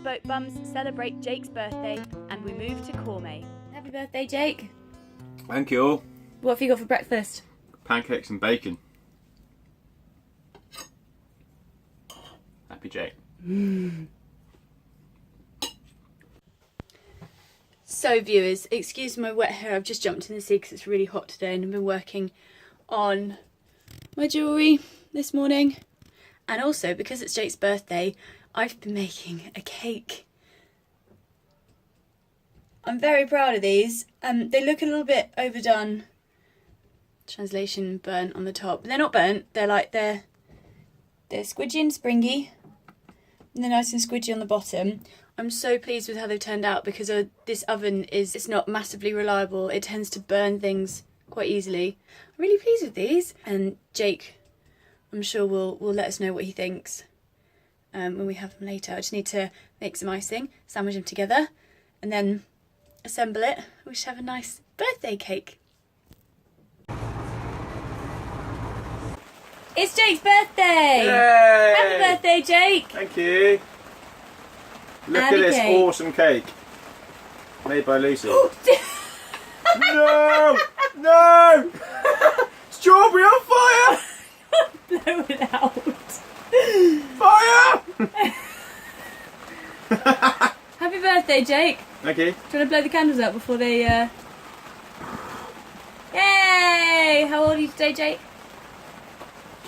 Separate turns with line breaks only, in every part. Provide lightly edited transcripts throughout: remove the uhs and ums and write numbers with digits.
Barefoot Boat Bums celebrate Jake's birthday and we move to Corme. Happy birthday, Jake.
Thank you all.
What have you got for breakfast?
Pancakes and bacon. Happy Jake.
So viewers, excuse my wet hair, I've just jumped in the sea because it's really hot today and I've been working on my jewellery this morning. And also, because it's Jake's birthday, I've been making a cake. I'm very proud of these. They look a little bit overdone. Translation, burnt on the top. But they're not burnt, they're squidgy and springy. And they're nice and squidgy on the bottom. I'm so pleased with how they've turned out because this oven it's not massively reliable. It tends to burn things quite easily. I'm really pleased with these. And Jake, I'm sure will let us know what he thinks when we have them later. I just need to make some icing, sandwich them together, and then assemble it. We should have a nice birthday cake. It's Jake's birthday!
Yay!
Happy birthday, Jake!
Thank you. Look
And
at
a
this
cake.
awesome cake. Made by Lucy. No! No! Strawberry on fire!
Blow it out.
Fire!
Happy birthday, Jake.
Thank you.
Do you want to blow the candles out before they... Yay! How old are you today, Jake?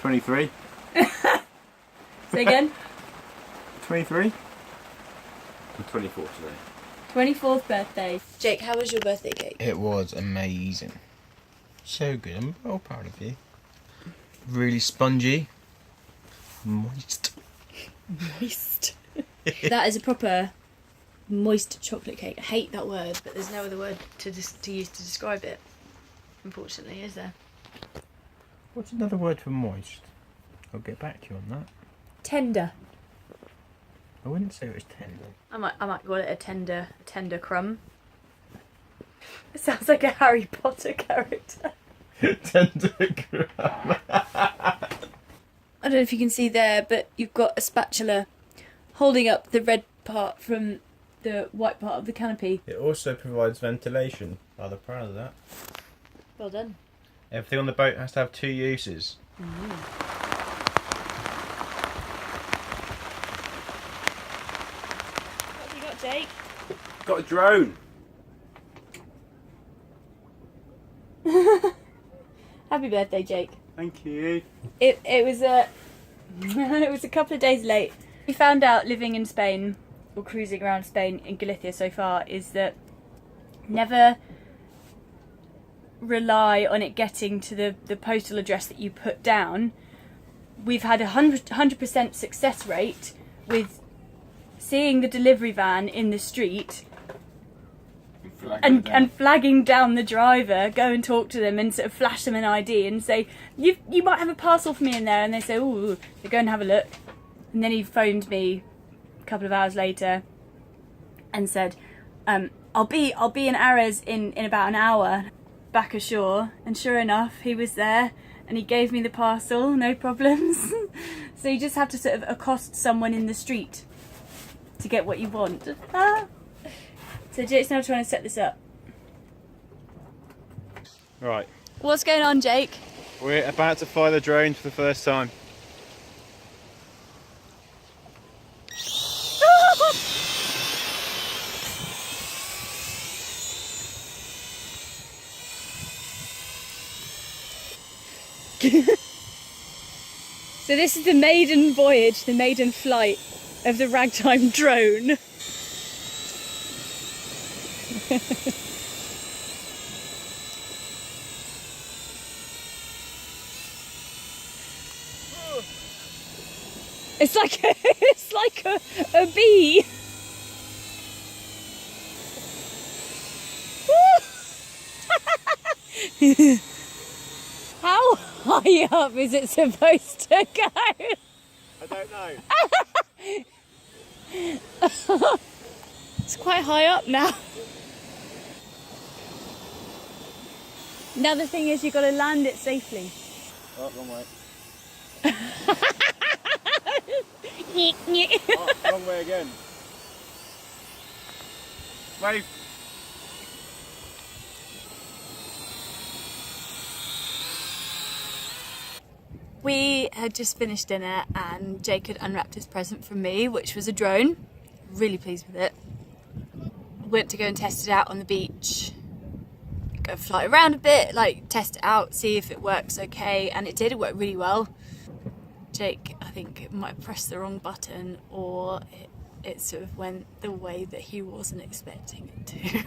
23.
Say again.
23? I'm 24 today.
24th birthday. Jake, how was your birthday cake?
It was amazing. So good. I'm well proud of you. Really spongy. Moist.
Moist. That is a proper moist chocolate cake. I hate that word, but there's no other word to use to describe it. Unfortunately, is there?
What's another word for moist? I'll get back to you on that.
Tender.
I wouldn't say it was tender.
I might call it a tender crumb. It sounds like a Harry Potter character.
Tender crumb.
I don't know if you can see there, but you've got a spatula holding up the red part from the white part of the canopy.
It also provides ventilation. Rather proud of that.
Well done.
Everything on the boat has to have two uses.
What have you got, Jake?
Got a drone.
Happy birthday, Jake.
Thank you.
It was it was a couple of days late. We found out living in Spain, or cruising around Spain in Galicia so far, is that never rely on it getting to the postal address that you put down. We've had 100% success rate with seeing the delivery van in the street and flagging down the driver, go and talk to them and sort of flash them an ID and say, you might have a parcel for me in there, and they say, oh, they go and have a look. And then he phoned me a couple of hours later and said, I'll be in Arras in about an hour, back ashore. And sure enough, he was there and he gave me the parcel, no problems. So you just have to sort of accost someone in the street to get what you want. So Jake's now trying to set this up.
Right.
What's going on, Jake?
We're about to fly the drone for the first time.
So this is the maiden voyage, the maiden flight of the ragtime drone. It's like a bee. How high up is it supposed to go?
I don't know.
It's quite high up now. Now the thing is, you've got to land it safely.
Oh, wrong way.
Nyeh, nyeh.
Oh, wrong way again. Wave.
We had just finished dinner and Jake had unwrapped his present from me, which was a drone. Really pleased with it. Went to go and test it out on the beach. Go fly around a bit, like test it out, see if it works okay, and it did. It worked really well. Jake, I think, might have pressed the wrong button, or it sort of went the way that he wasn't expecting it to.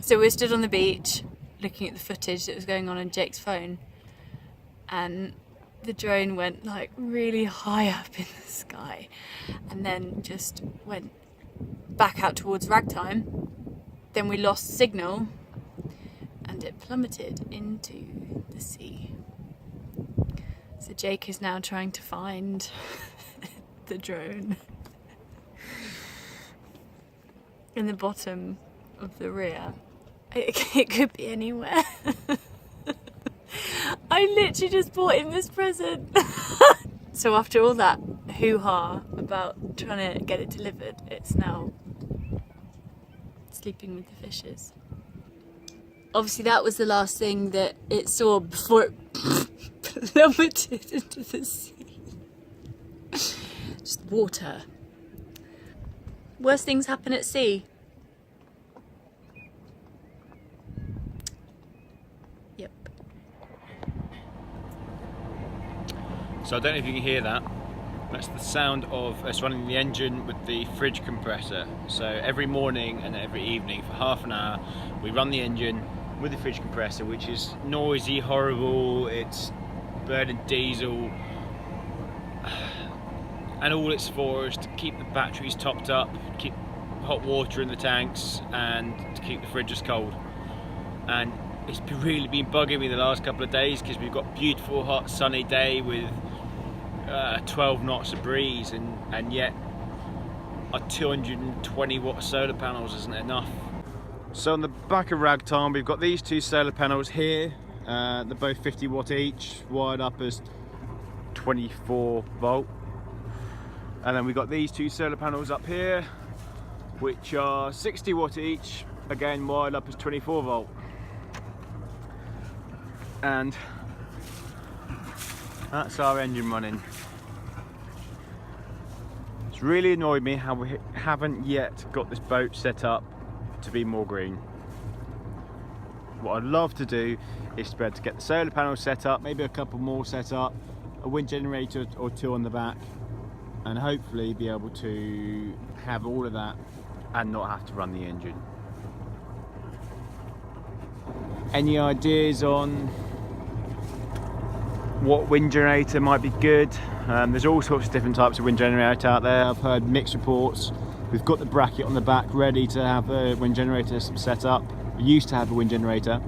So we stood on the beach looking at the footage that was going on Jake's phone, and the drone went like really high up in the sky and then just went back out towards ragtime. Then we lost signal and it plummeted into the sea. So Jake is now trying to find the drone in the bottom of the rear. It could be anywhere. I literally just bought him this present. So after all that hoo-ha about trying to get it delivered, it's now sleeping with the fishes. Obviously that was the last thing that it saw before it plummeted into the sea. Just water. Worst things happen at sea. Yep.
So I don't know if you can hear that. That's the sound of us running the engine with the fridge compressor. So every morning and every evening for half an hour we run the engine with the fridge compressor, which is noisy, horrible, it's burning diesel, and all it's for is to keep the batteries topped up, keep hot water in the tanks, and to keep the fridges cold. And it's really been bugging me the last couple of days because we've got a beautiful hot sunny day with 12 knots of breeze, and yet our 220 watt solar panels isn't enough. So on the back of ragtime we've got these two solar panels here. They're both 50 watt each, wired up as 24 volt. And then we've got these two solar panels up here, which are 60 watt each, again wired up as 24 volt. And that's our engine running. It's really annoyed me how we haven't yet got this boat set up to be more green. What I'd love to do is to be able to get the solar panels set up, maybe a couple more set up, a wind generator or two on the back, and hopefully be able to have all of that and not have to run the engine. Any ideas on what wind generator might be good? There's all sorts of different types of wind generator out there. I've heard mixed reports. We've got the bracket on the back ready to have a wind generator set up. We used to have a wind generator.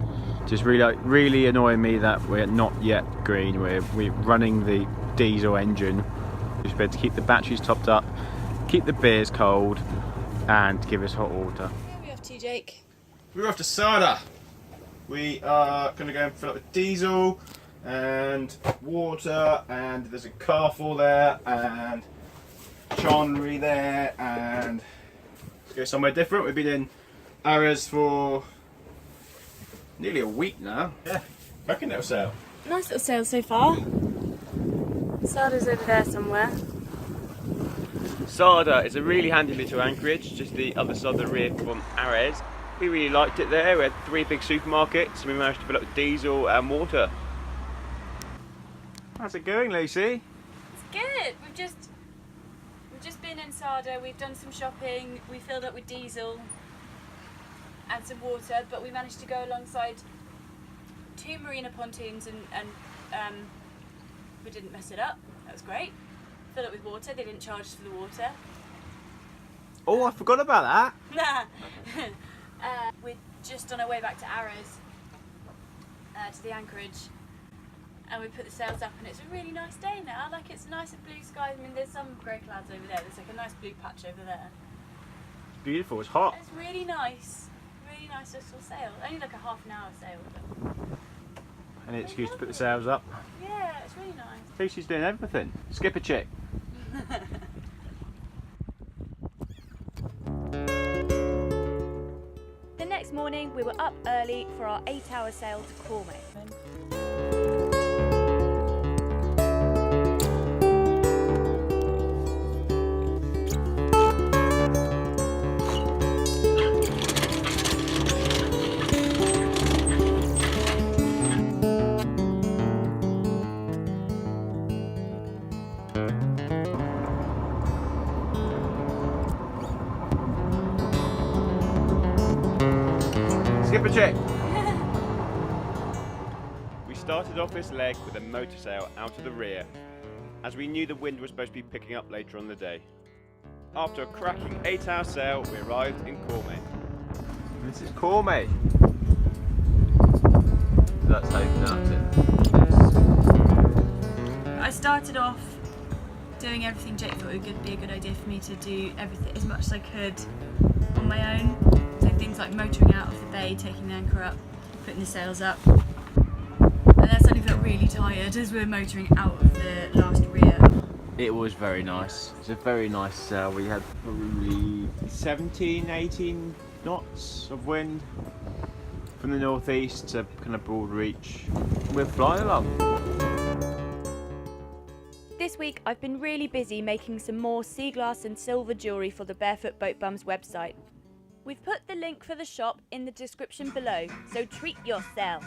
Just really annoying me that we're not yet green. We're running the diesel engine. Just be able to keep the batteries topped up, keep the beers cold, and give us hot water.
Where are we off to, Jake?
We're off to Sada. We are going to go and fill up with diesel and water, and there's a car full there, and Chandlery there, and let's go somewhere different. We've been in Ares for nearly a week now. Yeah, reckon it'll sail.
Nice little sail so far. Sada's over there somewhere.
Sada is a really handy little anchorage, just the other side of the reef from Ares. We really liked it there. We had 3 big supermarkets and we managed to fill up with diesel and water. How's it going, Lucy?
It's good. We've just been in Sada, we've done some shopping, we filled up with diesel and some water, but we managed to go alongside 2 marina pontoons and we didn't mess it up. That was great. Filled it with water, they didn't charge us for the water.
Oh, I forgot about that.
Nah. We're just on our way back to Ares, to the anchorage, and we put the sails up and it's a really nice day now. Like, it's nice and blue skies. I mean, there's some grey clouds over there. There's like a nice blue patch over there.
It's beautiful, it's hot.
It's really nice little sail. Only like a half an hour sail. But
Any excuse to put the sails up.
yeah, it's really nice.
Lucy's doing everything. Skipper chick.
morning we were up early for our 8-hour sail to Corme.
Skip a check.
We started off this leg with a motor sail out of the rear, as we knew the wind was supposed to be picking up later on the day. After a cracking 8-hour sail, we arrived in Corme.
This is Corme. That's how you pronounce it.
I started off doing everything Jake thought it would be a good idea for me to do everything as much as I could on my own. So things like motoring out of the bay, taking the anchor up, putting the sails up. And then I suddenly felt really tired as we were motoring out of the last rear.
It was very nice. It's a very nice sail. We had probably 17, 18 knots of wind from the northeast to kind of broad reach. We're flying along.
This week I've been really busy making some more sea glass and silver jewellery for the Barefoot Boat Bums website. We've put the link for the shop in the description below, so treat yourself.